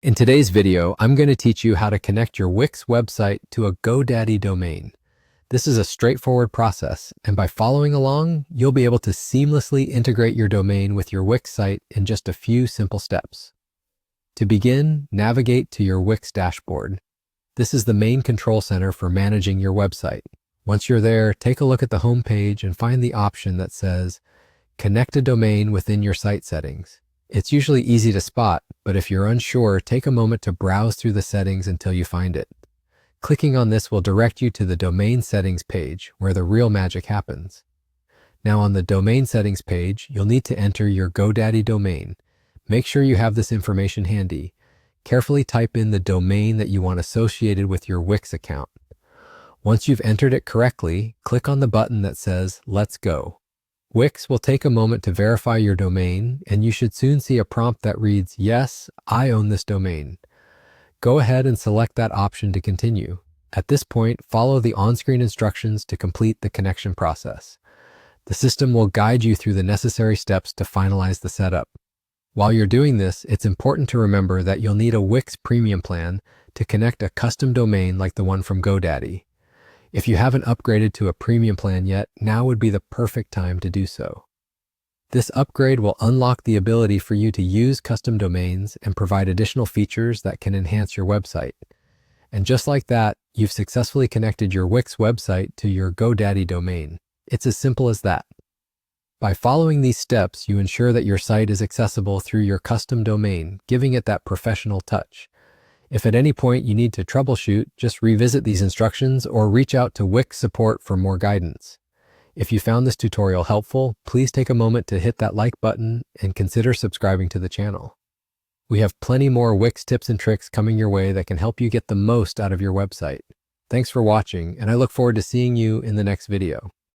In today's video, I'm going to teach you how to connect your Wix website to a GoDaddy domain. This is a straightforward process, and by following along, you'll be able to seamlessly integrate your domain with your Wix site in just a few simple steps. To begin, navigate to your Wix dashboard. This is the main control center for managing your website. Once you're there, take a look at the home page and find the option that says Connect a domain within your site settings. It's usually easy to spot, but if you're unsure, take a moment to browse through the settings until you find it. Clicking on this will direct you to the domain settings page, where the real magic happens. Now on the domain settings page, you'll need to enter your GoDaddy domain. Make sure you have this information handy. Carefully type in the domain that you want associated with your Wix account. Once you've entered it correctly, click on the button that says Let's Go. Wix will take a moment to verify your domain, and you should soon see a prompt that reads, Yes, I own this domain. Go ahead and select that option to continue. At this point, follow the on-screen instructions to complete the connection process. The system will guide you through the necessary steps to finalize the setup. While you're doing this, it's important to remember that you'll need a Wix premium plan to connect a custom domain like the one from GoDaddy. If you haven't upgraded to a premium plan yet, now would be the perfect time to do so. This upgrade will unlock the ability for you to use custom domains and provide additional features that can enhance your website. And just like that, you've successfully connected your Wix website to your GoDaddy domain. It's as simple as that. By following these steps, you ensure that your site is accessible through your custom domain, giving it that professional touch. If at any point you need to troubleshoot, just revisit these instructions or reach out to Wix support for more guidance. If you found this tutorial helpful, please take a moment to hit that like button and consider subscribing to the channel. We have plenty more Wix tips and tricks coming your way that can help you get the most out of your website. Thanks for watching, and I look forward to seeing you in the next video.